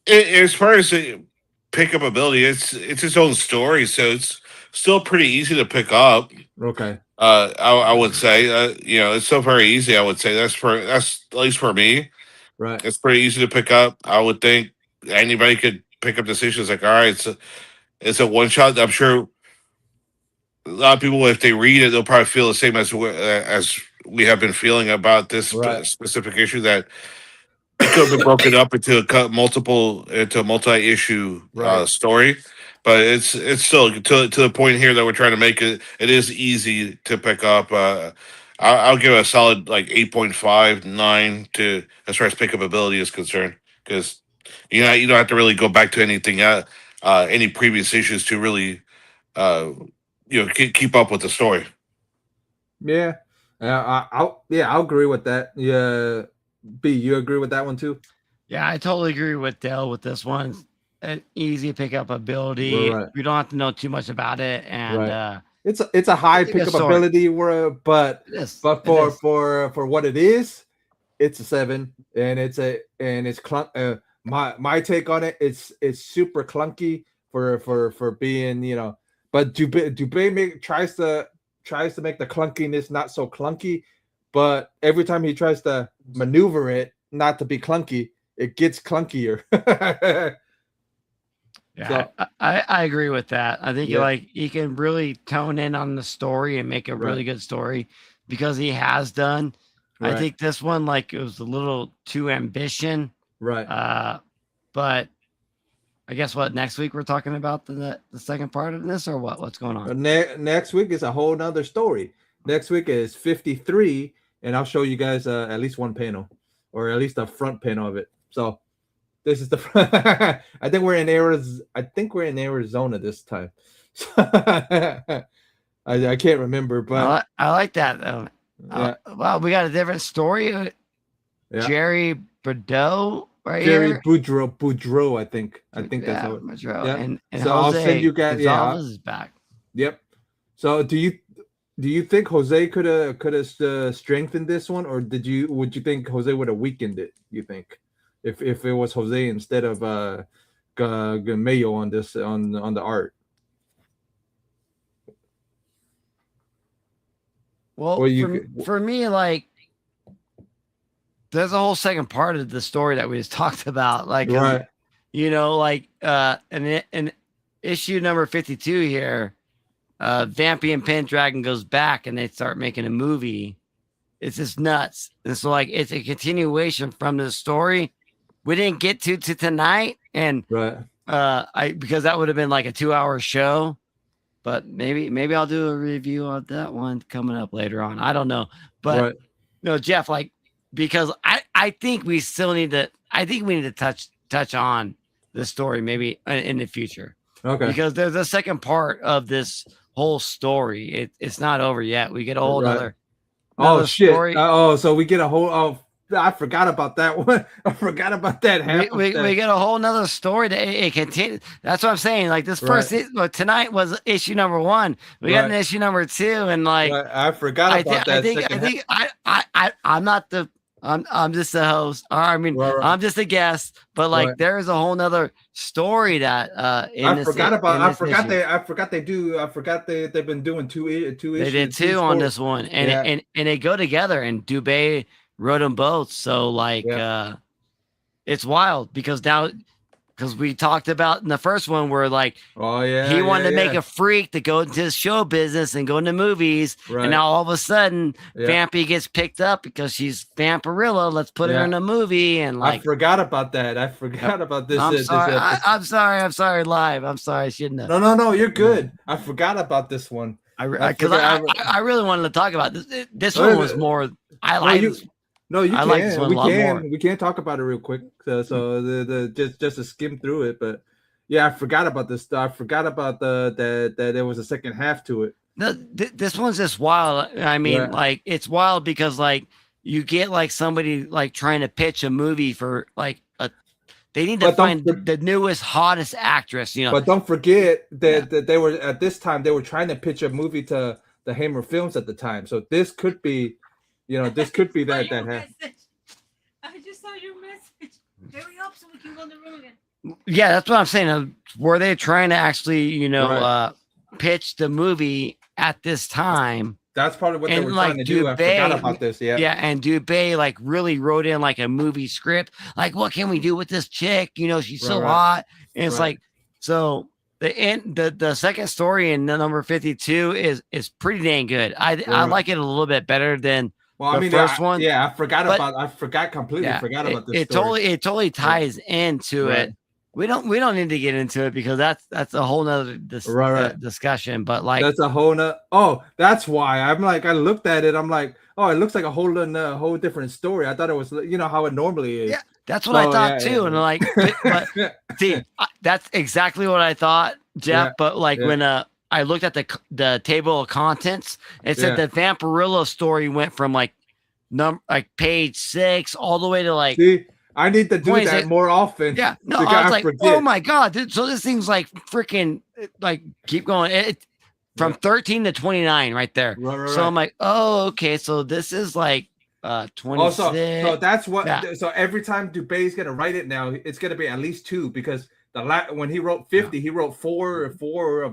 As far as the pickup ability, it's its own story, so it's still pretty easy to pick up. Okay. I would say, it's still very easy. I would say that's at least for me. Right. It's pretty easy to pick up. I would think anybody could pick up this issue. It's like, all right, it's a one shot. I'm sure a lot of people, if they read it, they'll probably feel the same as we have been feeling about this specific issue, that it could have been broken up into a multi-issue story. But it's still to the point here that we're trying to make it. It is easy to pick up. I'll give it a solid like 8.5, 9 to as far as pickup ability is concerned, because you don't have to really go back to anything any previous issues to really keep up with the story. Yeah, I'll agree with that. Yeah, B, you agree with that one too? Yeah, I totally agree with Dale with this one. An easy pickup ability. Right. We don't have to know too much about it, and it's a high pickup ability, but for what it is, it's a 7, and it's my take on it. It's super clunky for being but Dubé tries to make the clunkiness not so clunky, but every time he tries to maneuver it not to be clunky, it gets clunkier. Yeah, so, I agree with that. I think he can really tone in on the story and make a really good story, because he has done. I think this one, it was a little too ambition. Right. But I guess next week we're talking about the second part of this, or what's going on? Next week is a whole nother story. Next week is 53, and I'll show you guys at least one panel, or at least a front panel of it. So this is the front. I think we're in Arizona this time. I can't remember, but I like that though. Yeah. Wow, we got a different story. Yeah. Jerry Bordeaux. Jerry Boudreau, I think that's how it. Boudreau. Yeah. And so Jose I'll send you guys. Gonzalez is back. Yep. So do you think Jose could have strengthened this one, or would you think Jose would have weakened it? You think if it was Jose instead of Mayo on this on the art? Well, for me, there's a whole second part of the story that we just talked about. In issue number 52 here, Vampy and Pendragon goes back and they start making a movie. It's just nuts. And so it's a continuation from the story we didn't get to tonight. And because that would have been a 2-hour show. But maybe I'll do a review on that one coming up later on. I don't know. But no, Jeff, because I think we still need to. I think we need to touch on the story maybe in the future. Okay. Because there's a second part of this whole story. It's not over yet. We get a whole other shit. Story. So we get a whole. I forgot about that one. I forgot about that. We get a whole nother story that it continues. That's what I'm saying. Like this tonight was issue number 1. We got an issue number 2, and like I forgot about that. I'm just a host. I'm just a guest. But like there is a whole nother story that I forgot they've been doing two issues. They did 2 on this one, and they go together, and Dubé wrote them both. So like it's wild because we talked about in the first one where like he wanted to make a freak to go into his show business and go into movies, and now all of a sudden Vampy gets picked up because she's Vampirella. Let's put her in a movie. And like I forgot about that. I forgot about this. I'm sorry. Live. I'm sorry. I shouldn't have. No. You're good. I forgot about this one. I really wanted to talk about this. This one was more. I like. No, you can. We can talk about it real quick. Just to skim through it, but I forgot about this stuff. I forgot about that there was a second half to it. No, this one's just wild. I mean, like it's wild because like you get like somebody like trying to pitch a movie for like they need to find the newest, hottest actress. But don't forget that they were at this time they were trying to pitch a movie to the Hammer Films at the time. So this could be. This could be that message. I just saw your message. Hurry up so we can go in the room again. Yeah, that's what I'm saying. Were they trying to actually, pitch the movie at this time? That's part of what they were trying to do. I forgot about this. Yeah. Yeah, and Dubé like really wrote in like a movie script. Like, what can we do with this chick? She's so hot. And it's like, so the second story in number 52 is pretty dang good. I like it a little bit better than. Well, the first one. Yeah, I forgot completely forgot about this. It totally ties into it. We don't need to get into it because that's a whole nother discussion. But like that's a whole nother. Oh, that's why I'm like I looked at it. I'm like, oh, it looks like a whole different story. I thought it was how it normally is. Yeah, that's what I thought too. And like, but see, that's exactly what I thought, Jeff. But like when I looked at the table of contents. It said the Vampirella story went from like page 6 all the way to like. See, I need to do that more often. Yeah, no, I was like, oh my god, dude, so this thing's like freaking like keep going. It from 13 to 29 right there. Right. So I'm like, oh, okay, so this is like 26. So that's what. Yeah. So every time Dubé's gonna write it now, it's gonna be at least 2 because. When he wrote 50, he wrote four of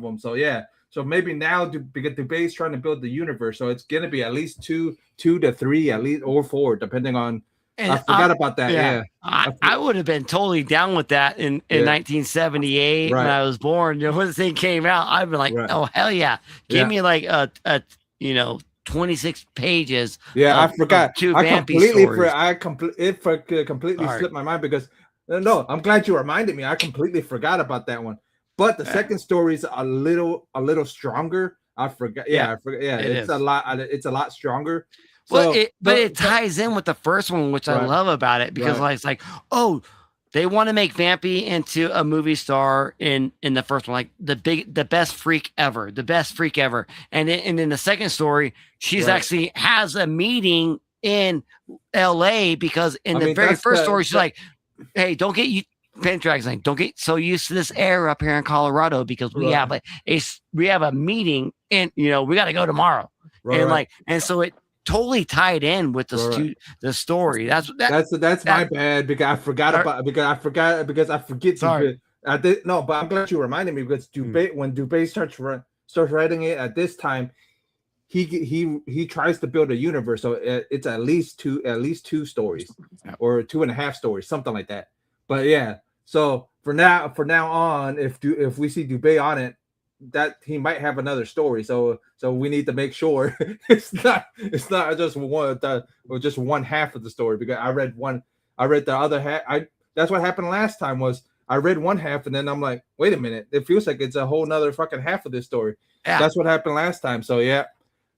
them. So so maybe now because Dubé's trying to build the universe, so it's gonna be at least 2 to 3, at least or 4, depending on. And I forgot about that. Yeah, I would have been totally down with that in 1978 when I was born. When this thing came out, I'd been like, oh hell yeah, give me like a 26 pages. Yeah, I forgot. I completely slipped my mind because. No, I'm glad you reminded me. I completely forgot about that one. But the second story is a little stronger. I forgot. Yeah, it's a lot stronger. Well, it ties in with the first one, which I love about it because it's like, oh, they want to make Vampy into a movie star in the first one, like the best freak ever. And in the second story, she's actually has a meeting in LA because in the very first story, she's like, hey, don't get so used to this air up here in Colorado because we have a meeting and we got to go tomorrow. And so it totally tied in with the story. That's my bad because I forgot because I forget. Sorry. No, but I'm glad you reminded me because when Dubé starts writing it at this time, he tries to build a universe, so it's at least two stories or 2.5 stories, something like that. But so for now on, if we see Dubé on it, that he might have another story. So we need to make sure it's not just one half of the story because I read the other half. That's what happened last time was I read one half and then I'm like, wait a minute, it feels like it's a whole nother fucking half of this story. Yeah. That's what happened last time. So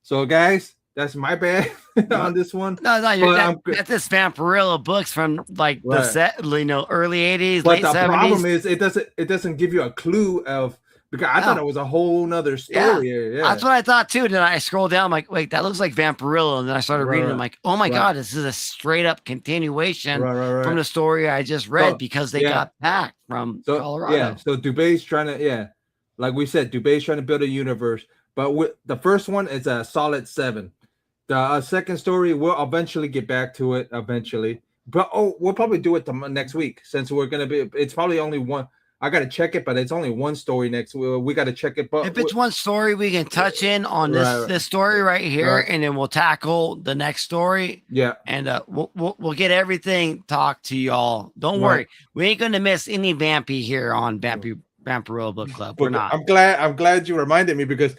So guys, that's my bad on this one. No, that's this Vampirella books from like the early 80s, but late 70s. But the problem is it doesn't give you a clue of Because I thought it was a whole nother story. Yeah. That's what I thought too. Then I scrolled down, I'm like, wait, that looks like Vampirella. And then I started reading. I'm like, oh my God, this is a straight up continuation from the story I just read because they got back from Colorado. Yeah. So Dubé's trying to, like we said, Dubé's trying to build a universe. But with the first one is a solid 7. The second story, we'll eventually get back to it eventually. But we'll probably do it next week since we're gonna be. It's probably only one. I gotta check it, but it's only one story next. We gotta check it. But if it's one story, we can touch in on this story right here, and then we'll tackle the next story. Yeah, and we'll get everything talked to y'all. Don't worry, we ain't gonna miss any Vampy here on Vampirella Book Club. We're not. I'm glad you reminded me because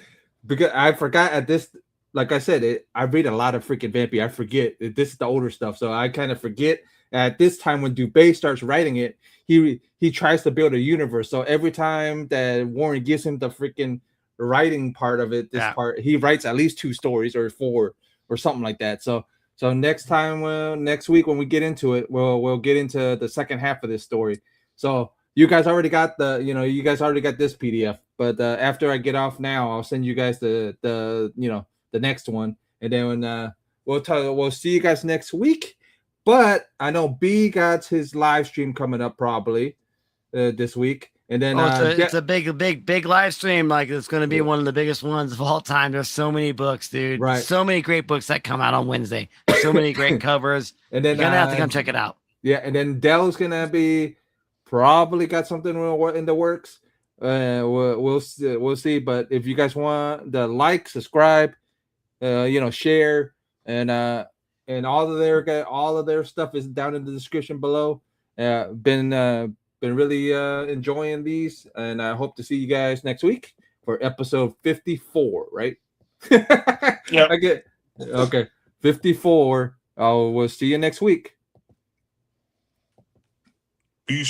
I forgot at this. Like I said, I read a lot of freaking Vampy. I forget this is the older stuff, so I kind of forget. At this time, when Dubé starts writing it, he tries to build a universe. So every time that Warren gives him the freaking writing part of it, part he writes at least 2 stories or 4 or something like that. So next time, next week when we get into it, we'll get into the second half of this story. So you guys already got this PDF, but after I get off now, I'll send you guys the next one, and then we'll see you guys next week. But I know B got his live stream coming up probably this week, and then it's a big live stream. Like it's going to be one of the biggest ones of all time. There's so many books, dude. Right. So many great books that come out on Wednesday. So many great covers. And then you're gonna have to come check it out. Yeah, and then Dell's gonna be probably got something in the works. We'll see. But if you guys want the subscribe, share, and all of their stuff is down in the description below. Been really enjoying these, and I hope to see you guys next week for episode 54. Right? Yeah. Okay. 54. We'll see you next week. Peace.